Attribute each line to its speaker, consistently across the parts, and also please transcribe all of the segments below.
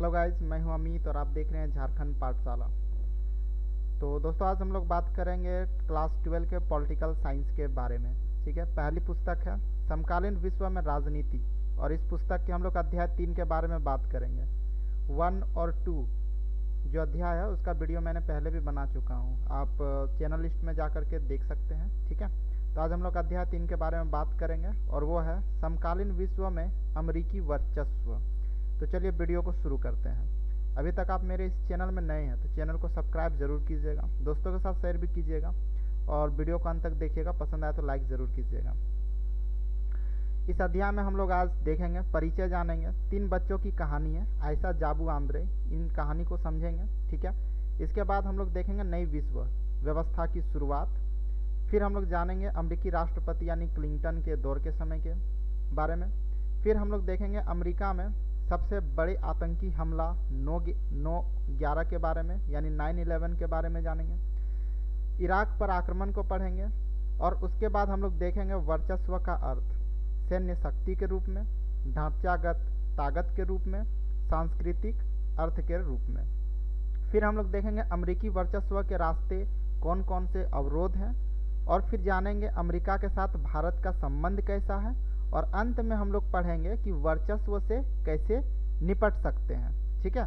Speaker 1: Hello guys, मैं हूं अमित और आप देख रहे हैं झारखंड पाठशाला। तो दोस्तों, आज हम लोग बात करेंगे क्लास 12 के पॉलिटिकल साइंस के बारे में। ठीक है, पहली पुस्तक है समकालीन विश्व में राजनीति, और इस पुस्तक के हम लोग अध्याय 3 के बारे में बात करेंगे। 1 और 2 जो अध्याय है उसका वीडियो मैंने पहले भी बना चुका हूँ, आप चैनल लिस्ट में जा करके देख सकते हैं। ठीक है, तो आज हम लोग अध्याय 3 के बारे में बात करेंगे और वो है समकालीन विश्व में अमेरिकी वर्चस्व। तो चलिए वीडियो को शुरू करते हैं। अभी तक आप मेरे इस चैनल में नए हैं तो चैनल को सब्सक्राइब जरूर कीजिएगा, दोस्तों के साथ शेयर भी कीजिएगा और वीडियो को अंत तक देखिएगा। पसंद आए तो लाइक ज़रूर कीजिएगा। इस अध्याय में हम लोग आज देखेंगे, परिचय जानेंगे, 3 बच्चों की कहानी है, आयशा, जाबू, आंद्रे। इन कहानी को समझेंगे। ठीक है, इसके बाद हम लोग देखेंगे नई विश्व व्यवस्था की शुरुआत। फिर हम लोग जानेंगे अमेरिकी राष्ट्रपति यानी क्लिंटन के दौर के समय के बारे में। फिर हम लोग देखेंगे अमेरिका में सबसे बड़े आतंकी हमला 9/11 के बारे में यानी 9/11 के बारे में जानेंगे। इराक पर आक्रमण को पढ़ेंगे और उसके बाद हम लोग देखेंगे वर्चस्व का अर्थ सैन्य शक्ति के रूप में, ढांचागत ताकत के रूप में, सांस्कृतिक अर्थ के रूप में। फिर हम लोग देखेंगे अमेरिकी वर्चस्व के रास्ते कौन कौन से अवरोध हैं, और फिर जानेंगे अमेरिका के साथ भारत का संबंध कैसा है, और अंत में हम लोग पढ़ेंगे कि वर्चस्व से कैसे निपट सकते हैं। ठीक है,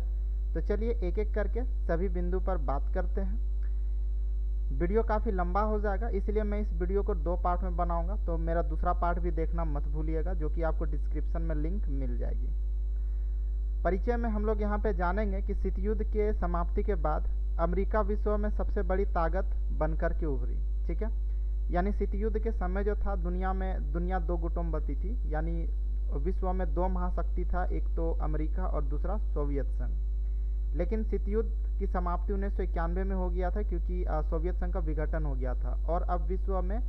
Speaker 1: तो चलिए एक एक करके सभी बिंदु पर बात करते हैं। वीडियो काफ़ी लंबा हो जाएगा, इसलिए मैं इस वीडियो को 2 पार्ट में बनाऊंगा, तो मेरा दूसरा पार्ट भी देखना मत भूलिएगा, जो कि आपको डिस्क्रिप्शन में लिंक मिल जाएगी। परिचय में हम लोग यहाँ पे जानेंगे कि शीत युद्ध के समाप्ति के बाद अमेरिका विश्व में सबसे बड़ी ताकत बनकर के उभरी। ठीक है, यानी शीत युद्ध के समय जो था दुनिया 2 गुटों में बटी थी, यानी विश्व में 2 महाशक्ति था, एक तो अमेरिका और दूसरा सोवियत संघ। लेकिन शीत युद्ध की समाप्ति 1991 में हो गया था, क्योंकि सोवियत संघ का विघटन हो गया था और अब विश्व में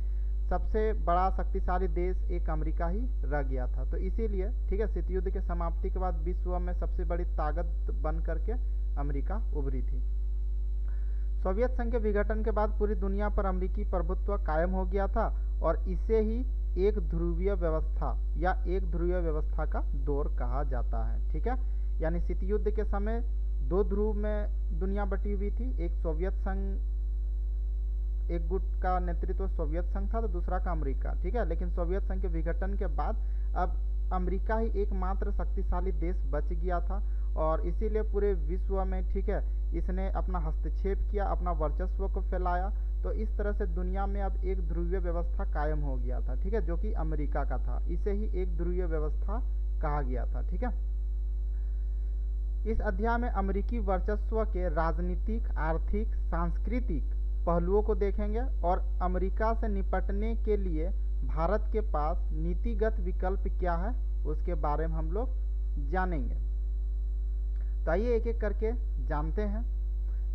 Speaker 1: सबसे बड़ा शक्तिशाली देश एक अमेरिका ही रह गया था। तो इसीलिए ठीक है, शीत युद्ध के समाप्ति के बाद विश्व में सबसे बड़ी ताकत बन करके अमेरिका उभरी थी। सोवियत संघ के विघटन के बाद पूरी दुनिया पर अमेरिकी प्रभुत्व कायम हो गया था और इसे ही एक ध्रुवीय व्यवस्था या एक ध्रुवीय व्यवस्था का दौर कहा जाता है। ठीक है, यानी शीत युद्ध के समय 2 ध्रुव में दुनिया बटी हुई थी, एक सोवियत संघ, एक गुट का नेतृत्व सोवियत संघ था तो दूसरा का अमेरिका। ठीक है, लेकिन सोवियत संघ के विघटन के बाद अब अमेरिका ही एकमात्र शक्तिशाली देश बच गया था और इसीलिए पूरे विश्व में ठीक है इसने अपना हस्तक्षेप किया, अपना वर्चस्व को फैलाया। तो इस तरह से दुनिया में अब एक ध्रुवीय व्यवस्था कायम हो गया था। ठीक है, जो कि अमेरिका का था, इसे ही एक ध्रुवीय व्यवस्था कहा गया था। ठीक है, इस अध्याय में अमेरिकी वर्चस्व के राजनीतिक, आर्थिक, सांस्कृतिक पहलुओं को देखेंगे और अमेरिका से निपटने के लिए भारत के पास नीतिगत विकल्प क्या है उसके बारे में हम लोग जानेंगे। तो आइए एक एक करके जानते हैं।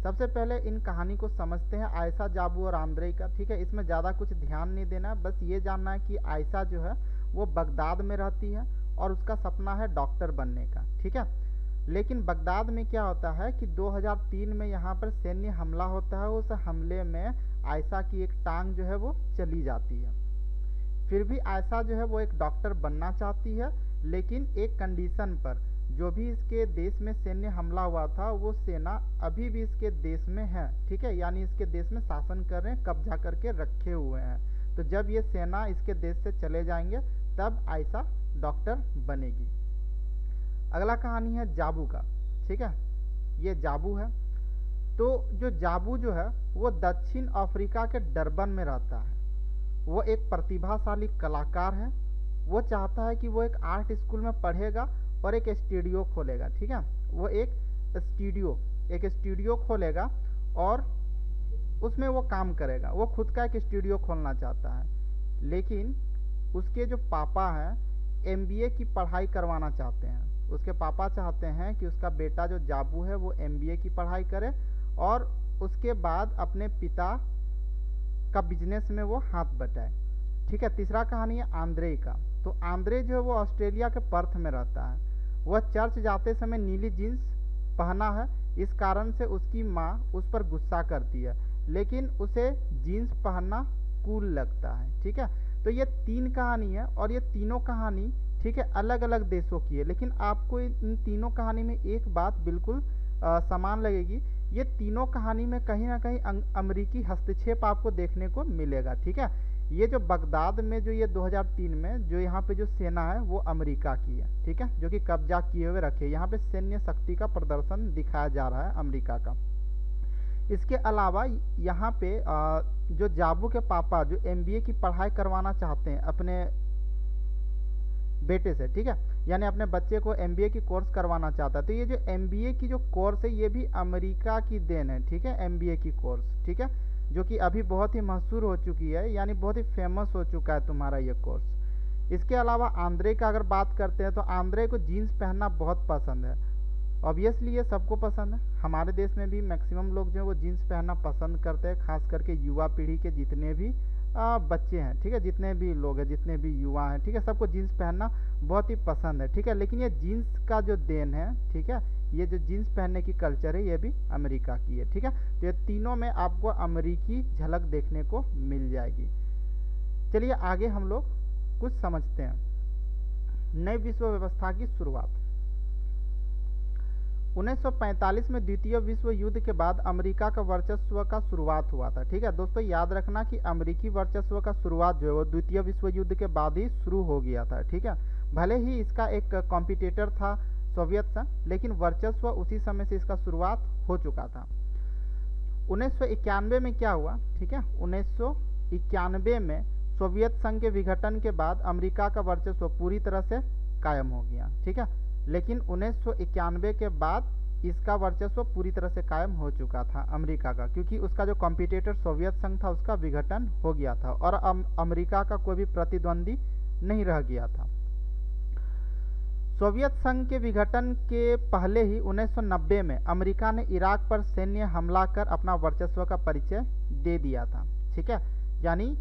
Speaker 1: सबसे पहले इन कहानी को समझते हैं आयशा, जाबू और आंद्रे का। ठीक है, इसमें ज़्यादा कुछ ध्यान नहीं देना, बस ये जानना है कि आयशा जो है वो बगदाद में रहती है और उसका सपना है डॉक्टर बनने का। ठीक है, लेकिन बगदाद में क्या होता है कि 2003 में यहाँ पर सैन्य हमला होता है। उस हमले में आयशा की एक टांग जो है वो चली जाती है। फिर भी आयशा जो है वो एक डॉक्टर बनना चाहती है, लेकिन एक कंडीशन पर, जो भी इसके देश में सैन्य हमला हुआ था वो सेना अभी भी इसके देश में है। ठीक है, यानी इसके देश में शासन कर रहे हैं, कब्जा करके रखे हुए हैं। तो जब ये सेना इसके देश से चले जाएंगे तब आयशा डॉक्टर बनेगी। अगला कहानी है जाबू का। ठीक है, ये जाबू है। तो जो जाबू जो है वो दक्षिण अफ्रीका के डरबन में रहता है। वो एक प्रतिभाशाली कलाकार है। वो चाहता है कि वो एक आर्ट स्कूल में पढ़ेगा और एक स्टूडियो खोलेगा। ठीक है, वो एक स्टूडियो खोलेगा और उसमें वो काम करेगा। वो खुद का एक स्टूडियो खोलना चाहता है, लेकिन उसके जो पापा हैं MBA की पढ़ाई करवाना चाहते हैं। उसके पापा चाहते हैं कि उसका बेटा जो जाबू है वो MBA की पढ़ाई करे और उसके बाद अपने पिता का बिजनेस में वो हाथ बटाए। ठीक है, तीसरा कहानी है आंद्रे का। तो आंद्रे जो है वो ऑस्ट्रेलिया के पर्थ में रहता है। वह चर्च जाते समय नीली जीन्स पहना है, इस कारण से उसकी माँ उस पर गुस्सा करती है, लेकिन उसे जीन्स पहनना कूल लगता है। ठीक है, तो ये 3 कहानी है और ये तीनों कहानी ठीक है, अलग अलग देशों की है, लेकिन आपको इन तीनों कहानी में एक बात बिल्कुल समान लगेगी। ये तीनों कहानी में कहीं ना कहीं अमेरिकी हस्तक्षेप आपको देखने को मिलेगा। ठीक है, ये जो बगदाद में जो ये 2003 में जो यहाँ पे जो सेना है वो अमेरिका की है। ठीक है, जो कि कब्जा किए हुए रखे, यहाँ पे सैन्य शक्ति का प्रदर्शन दिखाया जा रहा है अमेरिका का। इसके अलावा यहाँ पे जो जाबू के पापा जो MBA की पढ़ाई करवाना चाहते हैं अपने बेटे से, ठीक है, यानी अपने बच्चे को MBA की कोर्स करवाना चाहता है, तो ये जो MBA की जो कोर्स है ये भी अमेरिका की देन है। ठीक है, MBA की कोर्स, ठीक है, जो कि अभी बहुत ही मशहूर हो चुकी है, यानी बहुत ही फेमस हो चुका है तुम्हारा ये कोर्स। इसके अलावा आंद्रे का अगर बात करते हैं तो आंद्रे को जीन्स पहनना बहुत पसंद है। ऑब्वियसली ये सबको पसंद है, हमारे देश में भी मैक्सिमम लोग जो है वो जीन्स पहनना पसंद करते हैं, खास करके युवा पीढ़ी के जितने भी बच्चे हैं, ठीक है, जितने भी लोग हैं, जितने भी युवा हैं, ठीक है, सबको जीन्स पहनना बहुत ही पसंद है। ठीक है, लेकिन ये जीन्स का जो देन है, ठीक है, ये जो जीन्स पहनने की कल्चर है ये भी अमेरिका की है। ठीक है, तो ये तीनों में आपको अमेरिकी झलक देखने को मिल जाएगी। चलिए आगे हम लोग कुछ समझते हैं। नई विश्व व्यवस्था की शुरुआत 1945 में द्वितीय विश्व युद्ध के बाद अमेरिका का वर्चस्व का शुरुआत हुआ था। ठीक है दोस्तों, याद रखना कि अमेरिकी वर्चस्व का शुरुआत जो है वो द्वितीय विश्व युद्ध के बाद ही शुरू हो गया था। ठीक है, भले ही इसका एक कॉम्पिटिटर था सोवियत संघ, लेकिन वर्चस्व उसी समय से इसका शुरुआत हो चुका था। 1991 में क्या हुआ, ठीक है, 1991 में सोवियत संघ के विघटन के बाद अमेरिका का वर्चस्व पूरी तरह से कायम हो गया। ठीक है, लेकिन 1991 के बाद इसका वर्चस्व पूरी तरह से कायम हो चुका था अमेरिका का, क्योंकि उसका जो कॉम्पिटिटर सोवियत संघ था उसका विघटन हो गया था और अमेरिका का कोई भी प्रतिद्वंदी नहीं रह गया था। सोवियत संघ के विघटन के पहले ही 1990 में अमेरिका ने इराक पर सैन्य हमला कर अपना वर्चस्व का परिचय दे दिया था। ठीक है, यानी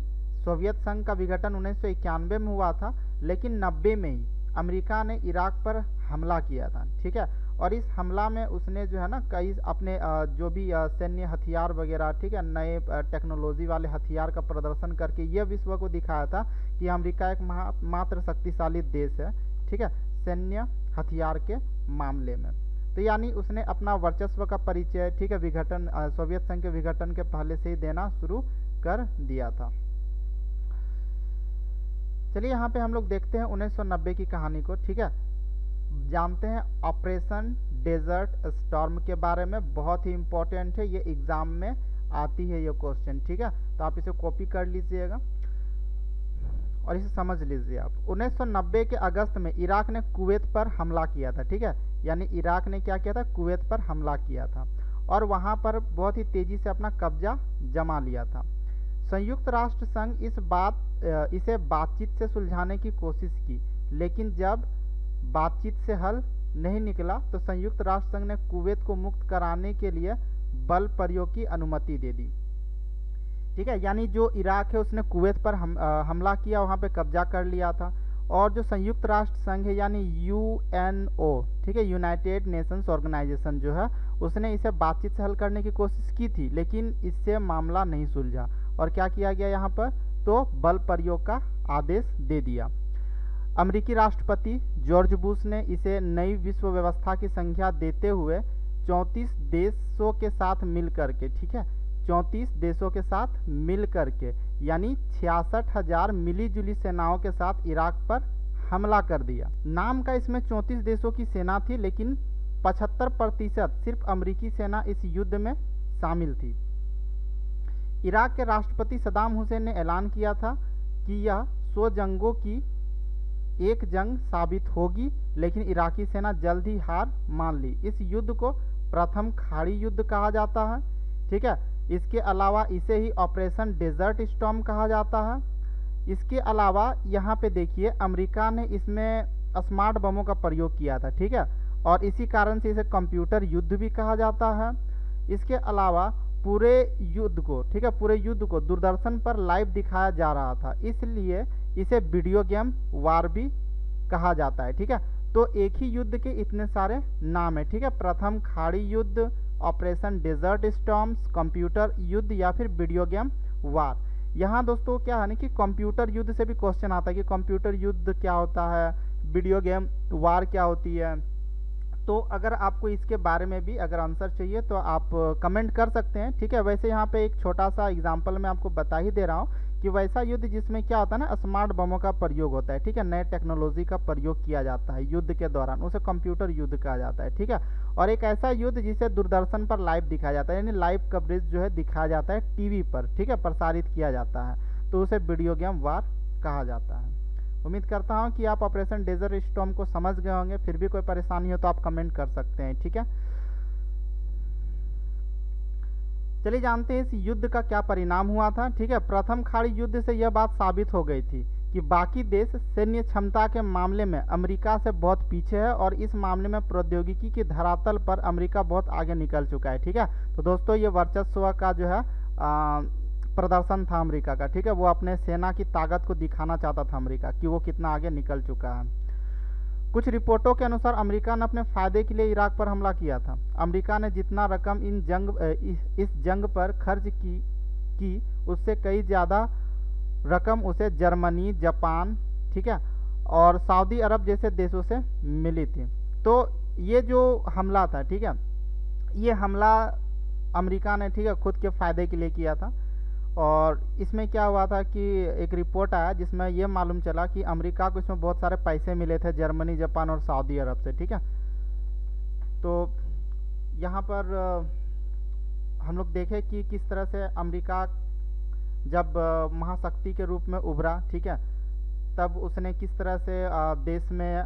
Speaker 1: सोवियत संघ का विघटन 1991 में हुआ था, लेकिन 90 में ही अमेरिका ने इराक पर हमला किया था। ठीक है, और इस हमला में उसने जो है ना कई अपने जो भी सैन्य हथियार वगैरह, ठीक है, नए टेक्नोलॉजी वाले हथियार का प्रदर्शन करके यह विश्व को दिखाया था कि अमेरिका एक मात्र शक्तिशाली देश है। ठीक है, सैन्य हथियार के मामले में, तो यानी उसने अपना वर्चस्व का परिचय, ठीक है, विघटन सोवियत संघ के विघटन के पहले से ही देना शुरू कर दिया था। चलिए यहाँ पे हम लोग देखते हैं 1990 की कहानी को। ठीक है, जानते हैं ऑपरेशन डेजर्ट स्टॉर्म के बारे में, बहुत ही इंपॉर्टेंट है, ये एग्जाम में आती है ये क्वेश्चन। ठीक है, तो आप इसे कॉपी कर लीजिएगा और इसे समझ लीजिए आप। 1990 के अगस्त में इराक ने कुवैत पर हमला किया था। ठीक है, यानी इराक ने क्या किया था, कुवैत पर हमला किया था और वहाँ पर बहुत ही तेजी से अपना कब्जा जमा लिया था। संयुक्त राष्ट्र संघ इसे बातचीत से सुलझाने की कोशिश की, लेकिन जब बातचीत से हल नहीं निकला तो संयुक्त राष्ट्र संघ ने कुवैत को मुक्त कराने के लिए बल प्रयोग की अनुमति दे दी। ठीक है, यानी जो इराक है उसने कुवैत पर हमला किया, वहाँ पे कब्जा कर लिया था, और जो संयुक्त राष्ट्र संघ है यानी UNO, ठीक है, यूनाइटेड नेशंस ऑर्गेनाइजेशन जो है, उसने इसे बातचीत से हल करने की कोशिश की थी, लेकिन इससे मामला नहीं सुलझा और क्या किया गया यहाँ पर, तो बल प्रयोग का आदेश दे दिया। अमेरिकी राष्ट्रपति जॉर्ज बुश ने इसे नई विश्व व्यवस्था की संज्ञा देते हुए 34 देशों के साथ मिल करके, ठीक है, 34 देशों के साथ मिल करके यानी 66,000 मिली-जुली सेनाओं के साथ इराक पर हमला कर दिया। नाम का इसमें 34 देशों की सेना थी, लेकिन 75% सिर्फ अमेरिकी सेना इस युद्ध में शामिल थी। इराक के राष्ट्रपति सद्दाम हुसैन ने ऐलान किया था कि यह 100 जंगों की एक जंग साबित होगी, लेकिन इराकी सेना जल्द ही हार मान ली। इस युद्ध को प्रथम खाड़ी युद्ध कहा जाता है। ठीक है, इसके अलावा इसे ही ऑपरेशन डेजर्ट स्टॉर्म कहा जाता है। इसके अलावा यहाँ पे देखिए अमेरिका ने इसमें स्मार्ट बमों का प्रयोग किया था। ठीक है, और इसी कारण से इसे कंप्यूटर युद्ध भी कहा जाता है। इसके अलावा पूरे युद्ध को, ठीक है, पूरे युद्ध को दूरदर्शन पर लाइव दिखाया जा रहा था, इसलिए इसे वीडियो गेम वार भी कहा जाता है। ठीक है, तो एक ही युद्ध के इतने सारे नाम है। ठीक है, प्रथम खाड़ी युद्ध, ऑपरेशन डेजर्ट स्टॉर्म्स, कंप्यूटर युद्ध या फिर वीडियो गेम वार। यहाँ दोस्तों क्या है ना कि कंप्यूटर युद्ध से भी क्वेश्चन आता है कि कंप्यूटर युद्ध क्या होता है, वीडियो गेम वार क्या होती है। तो अगर आपको इसके बारे में भी अगर आंसर चाहिए तो आप कमेंट कर सकते हैं, ठीक है। वैसे यहाँ पे एक छोटा सा एग्जांपल मैं आपको बता ही दे रहा हूँ कि वैसा युद्ध जिसमें क्या होता है ना, स्मार्ट बमों का प्रयोग होता है, ठीक है, नए टेक्नोलॉजी का प्रयोग किया जाता है युद्ध के दौरान, उसे कंप्यूटर युद्ध कहा जाता है, ठीक है। और एक ऐसा युद्ध जिसे दूरदर्शन पर लाइव दिखाया जाता है, यानी लाइव कवरेज जो है दिखाया जाता है टीवी पर, ठीक है, प्रसारित किया जाता है, तो उसे वीडियो गेम वार कहा जाता है। उम्मीद करता हूँ कि आप ऑपरेशन डेजर्ट स्टॉर्म को समझ गए होंगे। फिर भी कोई परेशानी हो तो आप कमेंट कर सकते हैं, ठीक है। चलिए जानते हैं इस युद्ध का क्या परिणाम हुआ था, ठीक है। प्रथम खाड़ी युद्ध से यह बात साबित हो गई थी कि बाकी देश सैन्य क्षमता के मामले में अमेरिका से बहुत पीछे है और इस मामले में प्रौद्योगिकी की धरातल पर अमेरिका बहुत आगे निकल चुका है, ठीक है। तो दोस्तों ये वर्चस्व का जो है प्रदर्शन था अमेरिका का, ठीक है। वो अपने सेना की ताकत को दिखाना चाहता था अमेरिका कि वो कितना आगे निकल चुका है। कुछ रिपोर्टों के अनुसार अमेरिका ने अपने फायदे के लिए इराक पर हमला किया था। अमेरिका ने जितना रकम इस जंग पर खर्च की उससे कई ज़्यादा रकम उसे जर्मनी, जापान, ठीक है, और सऊदी अरब जैसे देशों से मिली थी। तो ये जो हमला था, ठीक है, ये हमला अमेरिका ने, ठीक है, खुद के फायदे के लिए किया था। और इसमें क्या हुआ था कि एक रिपोर्ट आया जिसमें यह मालूम चला कि अमेरिका को इसमें बहुत सारे पैसे मिले थे जर्मनी, जापान और सऊदी अरब से, ठीक है। तो यहाँ पर हम लोग देखें कि किस तरह से अमेरिका जब महाशक्ति के रूप में उभरा, ठीक है, तब उसने किस तरह से देश में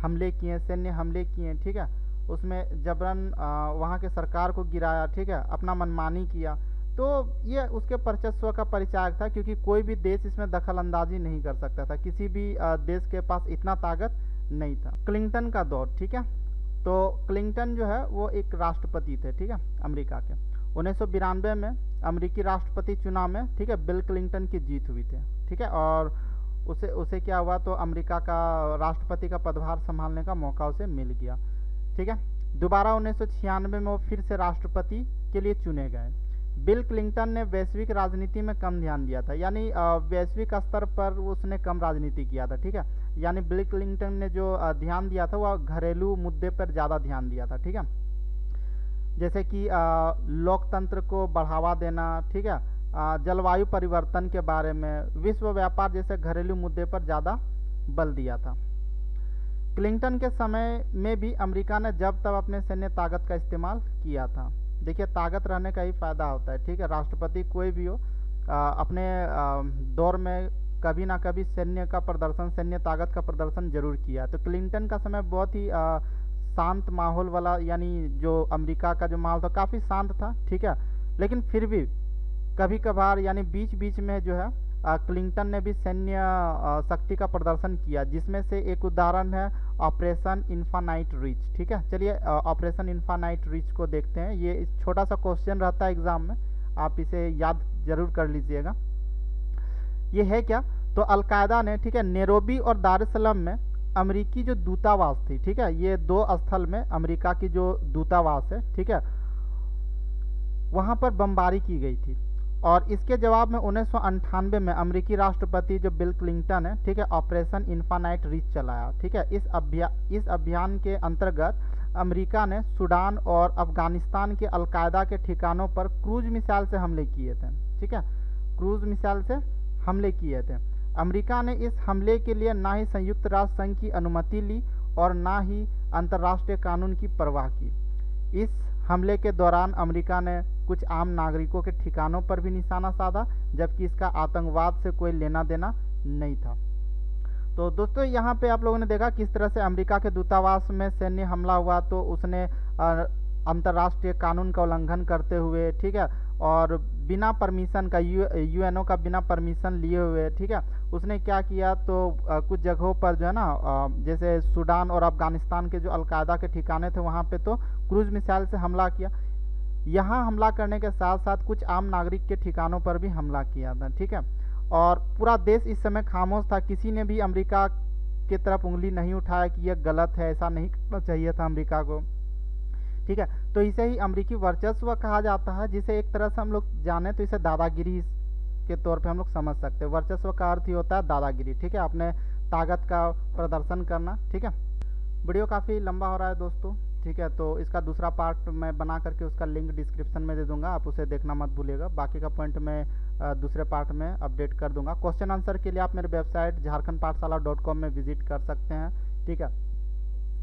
Speaker 1: हमले किए, सैन्य हमले किए, ठीक है। उसमें जबरन वहाँ के सरकार को गिराया, ठीक है, अपना मनमानी किया। तो ये उसके वर्चस्व का परिचायक था, क्योंकि कोई भी देश इसमें दखल अंदाजी नहीं कर सकता था, किसी भी देश के पास इतना ताकत नहीं था। क्लिंटन का दौर, ठीक है, तो क्लिंटन जो है वो एक राष्ट्रपति थे, ठीक है, अमेरिका के। 1992 में अमेरिकी राष्ट्रपति चुनाव में, ठीक है, बिल क्लिंटन की जीत हुई थी, ठीक है। और उसे क्या हुआ, तो अमेरिका का राष्ट्रपति का पदभार संभालने का मौका उसे मिल गया, ठीक है। दोबारा 1996 में वो फिर से राष्ट्रपति के लिए चुने गए। बिल क्लिंटन ने वैश्विक राजनीति में कम ध्यान दिया था, यानी वैश्विक स्तर पर उसने कम राजनीति किया था, ठीक है। यानी बिल क्लिंटन ने जो ध्यान दिया था वह घरेलू मुद्दे पर ज़्यादा ध्यान दिया था, ठीक है, जैसे कि लोकतंत्र को बढ़ावा देना, ठीक है, जलवायु परिवर्तन के बारे में, विश्व व्यापार जैसे घरेलू मुद्दे पर ज़्यादा बल दिया था। क्लिंटन के समय में भी अमेरिका ने जब तब अपने सैन्य ताकत का इस्तेमाल किया था। देखिए ताकत रहने का ही फायदा होता है, ठीक है। राष्ट्रपति कोई भी हो अपने दौर में कभी ना कभी सैन्य का प्रदर्शन, सैन्य ताकत का प्रदर्शन जरूर किया। तो क्लिंटन का समय बहुत ही शांत माहौल वाला, यानी जो अमेरिका का जो माहौल था काफ़ी शांत था, ठीक है। लेकिन फिर भी कभी कभार यानी बीच बीच में जो है क्लिंटन ने भी सैन्य शक्ति का प्रदर्शन किया, जिसमें से एक उदाहरण है ऑपरेशन इन्फानाइट रीच, ठीक है। चलिए ऑपरेशन इन्फानाइट रीच को देखते हैं। ये छोटा सा क्वेश्चन रहता है एग्जाम में, आप इसे याद जरूर कर लीजिएगा। ये है क्या, तो अलकायदा ने, ठीक है, नैरोबी और दार एस सलाम में अमेरिकी जो दूतावास थी, ठीक है, ये दो स्थल में अमेरिका की जो दूतावास है, ठीक है, वहाँ पर बमबारी की गई थी। और इसके जवाब में 1998 में अमेरिकी राष्ट्रपति जो बिल क्लिंटन है, ठीक है, ऑपरेशन इन्फानाइट रीच चलाया, ठीक है। इस अभियान के अंतर्गत अमेरिका ने सूडान और अफगानिस्तान के अलकायदा के ठिकानों पर क्रूज मिसाइल से हमले किए थे, ठीक है, क्रूज मिसाइल से हमले किए थे। अमेरिका ने इस हमले के लिए ना ही संयुक्त राष्ट्र संघ की अनुमति ली और ना ही अंतर्राष्ट्रीय कानून की परवाह की। इस हमले के दौरान अमेरिका ने कुछ आम नागरिकों के ठिकानों पर भी निशाना साधा, जबकि इसका आतंकवाद से कोई लेना देना नहीं था। तो दोस्तों यहाँ पे आप लोगों ने देखा किस तरह से अमेरिका के दूतावास में सैन्य हमला हुआ, तो उसने अंतर्राष्ट्रीय कानून का उल्लंघन करते हुए, ठीक है, और बिना परमिशन का यूएनओ का बिना परमिशन लिए हुए, ठीक है, उसने क्या किया, तो कुछ जगहों पर जो है ना, जैसे सूडान और अफगानिस्तान के जो अलकायदा के ठिकाने थे वहाँ पे तो क्रूज मिसाइल से हमला किया। यहाँ हमला करने के साथ साथ कुछ आम नागरिक के ठिकानों पर भी हमला किया था, ठीक है। और पूरा देश इस समय खामोश था, किसी ने भी अमेरिका की तरफ उंगली नहीं उठाया कि यह गलत है, ऐसा नहीं करना चाहिए था अमेरिका को, ठीक है। तो इसे ही अमेरिकी वर्चस्व कहा जाता है, जिसे एक तरह से हम लोग जाने तो इसे दादागिरी के तौर पे हम लोग समझ सकते हैं। वर्चस्व का अर्थ ही होता है दादागिरी, ठीक है। आपने ताकत का प्रदर्शन करना। ठीक है, वीडियो काफ़ी लंबा हो रहा है दोस्तों। ठीक है, तो इसका दूसरा पार्ट मैं बना करके उसका लिंक डिस्क्रिप्शन में दे दूंगा, आप उसे देखना मत भूलिएगा। बाकी का पॉइंट मैं दूसरे पार्ट में अपडेट कर दूंगा। क्वेश्चन आंसर के लिए आप मेरे वेबसाइट jharkhandpathshala.com में विजिट कर सकते हैं। ठीक है,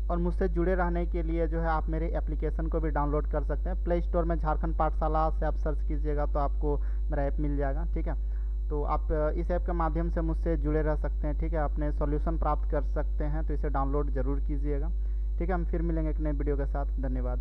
Speaker 1: और मुझसे जुड़े रहने के लिए जो है आप मेरे एप्लीकेशन को भी डाउनलोड कर सकते हैं। प्ले स्टोर में झारखंड पाठशाला से आप सर्च कीजिएगा तो आपको मेरा ऐप मिल जाएगा। ठीक है, तो आप इस ऐप के माध्यम से मुझसे जुड़े रह सकते हैं। ठीक है, अपने सॉल्यूशन प्राप्त कर सकते हैं, तो इसे डाउनलोड ज़रूर कीजिएगा। ठीक है, हम फिर मिलेंगे एक नए वीडियो के साथ। धन्यवाद।